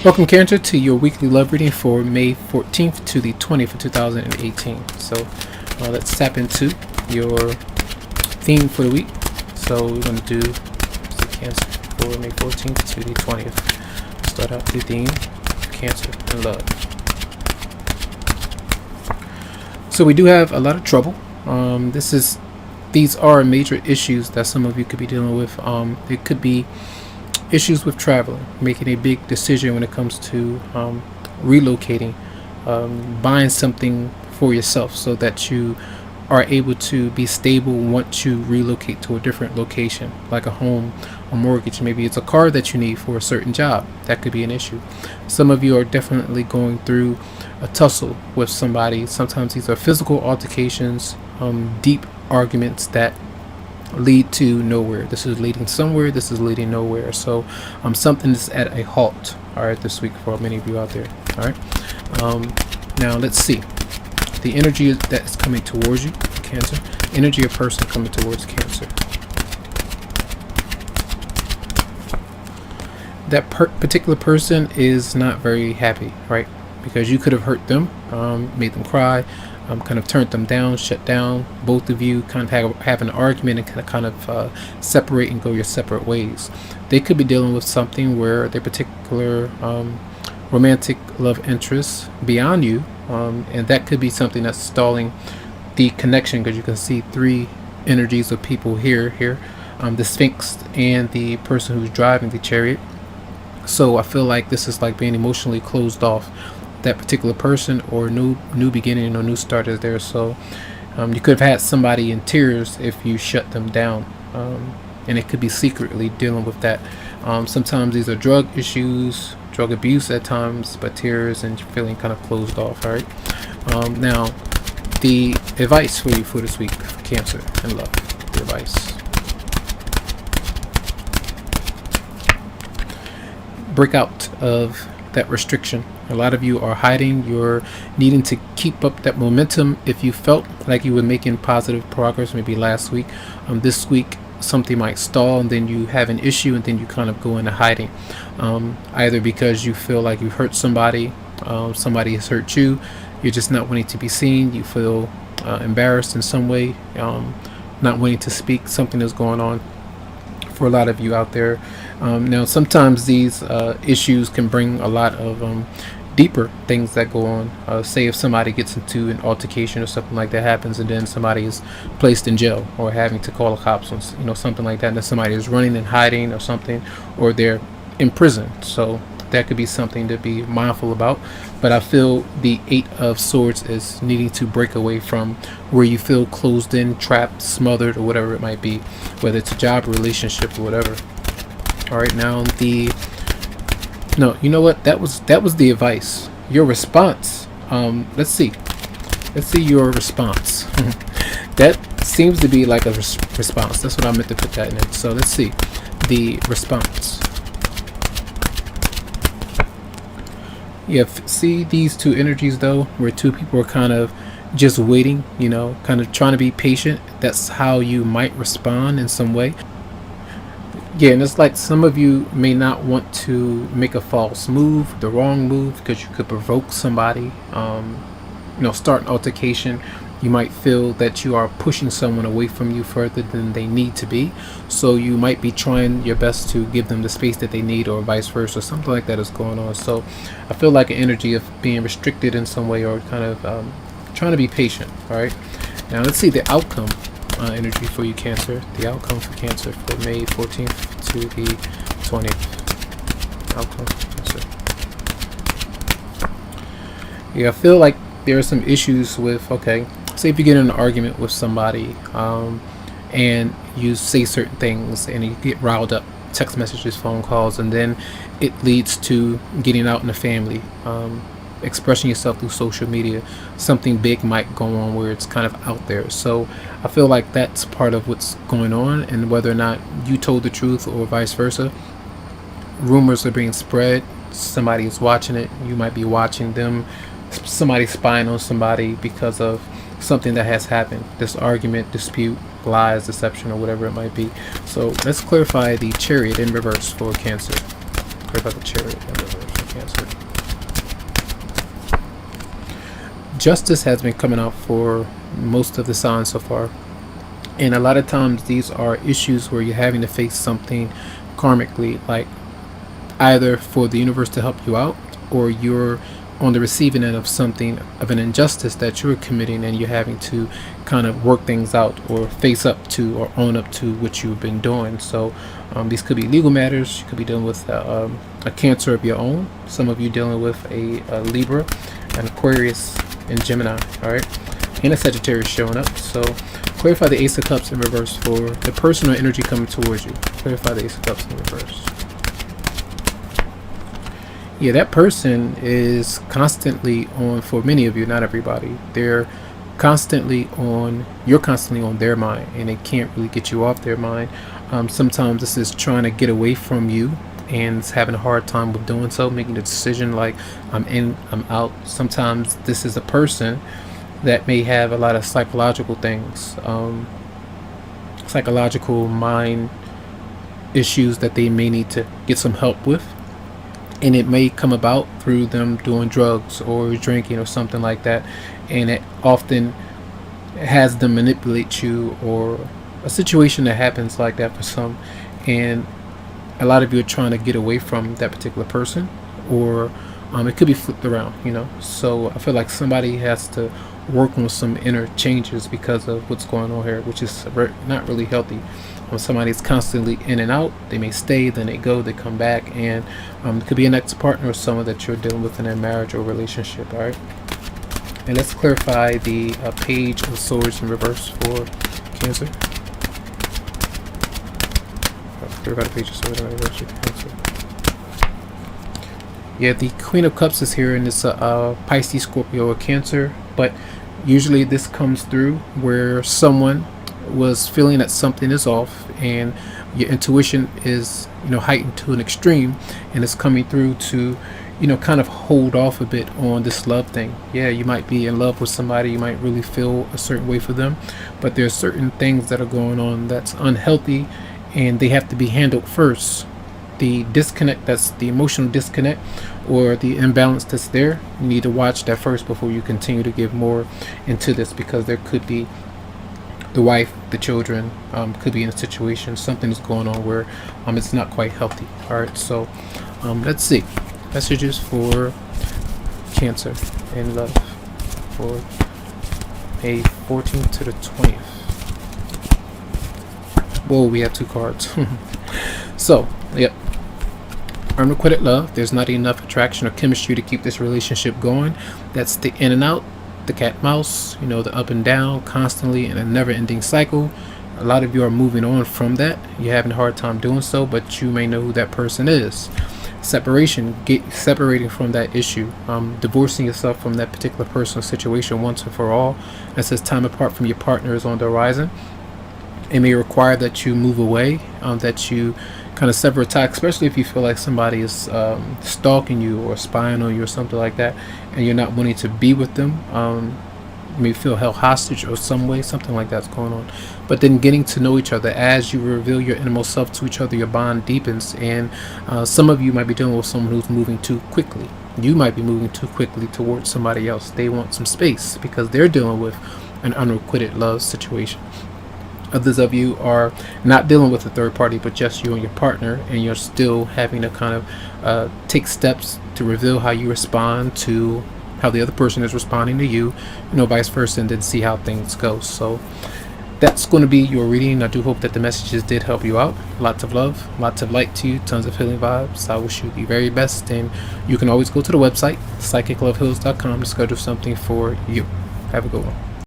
Welcome, Cancer, to your weekly love reading for May 14th to the 20th of 2018. So let's tap into your theme for the week. So we're going to do Cancer for May 14th to the 20th. Start out the theme, Cancer and love. So we do have a lot of trouble. These are major issues that some of you could be dealing with. It could be issues with traveling, making a big decision when it comes to relocating, buying something for yourself so that you are able to be stable once you relocate to a different location, like a home, a mortgage. Maybe it's a car that you need for a certain job. That could be an issue. Some of you are definitely going through a tussle with somebody. Sometimes these are physical altercations, deep arguments that lead to nowhere. This is leading somewhere, this is leading nowhere. So something is at a halt, all right, this week for many of you out there. All right, now let's see the energy that's coming towards you, Cancer. Energy of person coming towards Cancer. That particular person is not very happy, right? Because you could have hurt them, made them cry, kind of turned them down, shut down. Both of you kind of have an argument and kind of separate and go your separate ways. They could be dealing with something where their particular romantic love interest beyond you, and that could be something that's stalling the connection, because you can see three energies of people here, the Sphinx and the person who's driving the chariot. So I feel like this is like being emotionally closed off. That particular person, or new beginning or new start is there. So you could have had somebody in tears if you shut them down, and it could be secretly dealing with that. Sometimes these are drug issues, drug abuse at times, but tears and feeling kind of closed off. All right, now the advice for you for this week, Cancer and love. The advice: break out of that restriction. A lot of you are hiding. You're needing to keep up that momentum. If you felt like you were making positive progress maybe last week, this week something might stall, and then you have an issue, and then you kind of go into hiding, either because you feel like you've hurt somebody, somebody has hurt you, you're just not wanting to be seen, you feel embarrassed in some way, not wanting to speak. Something is going on for a lot of you out there. Now sometimes these issues can bring a lot of deeper things that go on. Say if somebody gets into an altercation or something like that happens, and then somebody is placed in jail or having to call the cops on, something like that, and then somebody is running and hiding or something, or they're in prison. So that could be something to be mindful about. But I feel the Eight of Swords is needing to break away from where you feel closed in, trapped, smothered, or whatever it might be, whether it's a job, relationship, or whatever. All right, now no, you know what? That was the advice. Your response. Let's see your response. That seems to be like a response. That's what I meant to put that in. So let's see the response. Yeah, see these two energies though, where two people are kind of just waiting, kind of trying to be patient. That's how you might respond in some way. Yeah, and it's like some of you may not want to make a false move, the wrong move, because you could provoke somebody, start an altercation. You might feel that you are pushing someone away from you further than they need to be. So you might be trying your best to give them the space that they need, or vice versa. Something like that is going on. So I feel like an energy of being restricted in some way, or kind of trying to be patient. All right. Now let's see the outcome. Energy for you, Cancer. The outcome for Cancer for May 14th to the 20th. Outcome for Cancer. Yeah, I feel like there are some issues with, say if you get in an argument with somebody, and you say certain things and you get riled up, text messages, phone calls, and then it leads to getting out in the family, expressing yourself through social media. Something big might go on where it's kind of out there. So I feel like that's part of what's going on, and whether or not you told the truth or vice versa, rumors are being spread. Somebody is watching it. You might be watching them. Somebody spying on somebody because of something that has happened. This argument, dispute, lies, deception, or whatever it might be. So let's clarify the Chariot in reverse for Cancer. clarify the Chariot in reverse for Cancer. Justice has been coming out for most of the signs so far. And a lot of times these are issues where you're having to face something karmically, like either for the universe to help you out, or you're on the receiving end of something, of an injustice that you're committing, and you're having to kind of work things out or face up to or own up to what you've been doing. So these could be legal matters. You could be dealing with a Cancer of your own. Some of you dealing with a Libra, an Aquarius, and Gemini. All right, and a Sagittarius showing up. So clarify the Ace of Cups in reverse for the personal energy coming towards you. Clarify the Ace of Cups in reverse. Yeah, that person is constantly on, for many of you, not everybody, they're constantly on, you're constantly on their mind, and they can't really get you off their mind. Sometimes this is trying to get away from you and it's having a hard time with doing so, making the decision like, I'm in, I'm out. Sometimes this is a person that may have a lot of psychological things, psychological mind issues that they may need to get some help with. And it may come about through them doing drugs or drinking or something like that. And it often has them manipulate you, or a situation that happens like that for some. And a lot of you are trying to get away from that particular person, or it could be flipped around, you know. So I feel like somebody has to work on some inner changes because of what's going on here, which is not really healthy. When somebody's constantly in and out, they may stay, then they go, they come back, and it could be an ex-partner or someone that you're dealing with in a marriage or relationship. All right, and let's clarify the Page of Swords in reverse for Cancer. Clarify the Page of Swords in reverse for Cancer. Yeah, the Queen of Cups is here, and it's a Pisces, Scorpio, or Cancer. But usually this comes through where someone was feeling that something is off, and your intuition is, you know, heightened to an extreme, and it's coming through to, you know, kind of hold off a bit on this love thing. Yeah, you might be in love with somebody, you might really feel a certain way for them, but there's certain things that are going on that's unhealthy, and they have to be handled first. The disconnect, that's the emotional disconnect or the imbalance that's there, you need to watch that first before you continue to give more into this, because there could be the wife, the children, could be in a situation, something is going on where it's not quite healthy. All right, so let's see messages for Cancer in love for May 14th to the 20th. Whoa, we have two cards. So yep, unrequited love. There's not enough attraction or chemistry to keep this relationship going. That's the in and out, the cat mouse, you know, the up and down constantly in a never-ending cycle. A lot of you are moving on from that. You're having a hard time doing so, but you may know who that person is. Separation, separating from that issue, divorcing yourself from that particular personal situation once and for all. It says time apart from your partner is on the horizon. It may require that you move away, that you kind of sever ties, especially if you feel like somebody is stalking you or spying on you or something like that, and you're not wanting to be with them. You may feel held hostage or some way, something like that's going on. But then getting to know each other, as you reveal your innermost self to each other, your bond deepens. And some of you might be dealing with someone who's moving too quickly. You might be moving too quickly towards somebody else. They want some space because they're dealing with an unrequited love situation. Others of you are not dealing with a third party, but just you and your partner, and you're still having to kind of take steps to reveal how you respond to how the other person is responding to you, you know, vice versa, and then see how things go. So that's going to be your reading. I do hope that the messages did help you out. Lots of love, lots of light to you, tons of healing vibes. I wish you the very best, and you can always go to the website, psychicloveheals.com, to schedule something for you. Have a good one.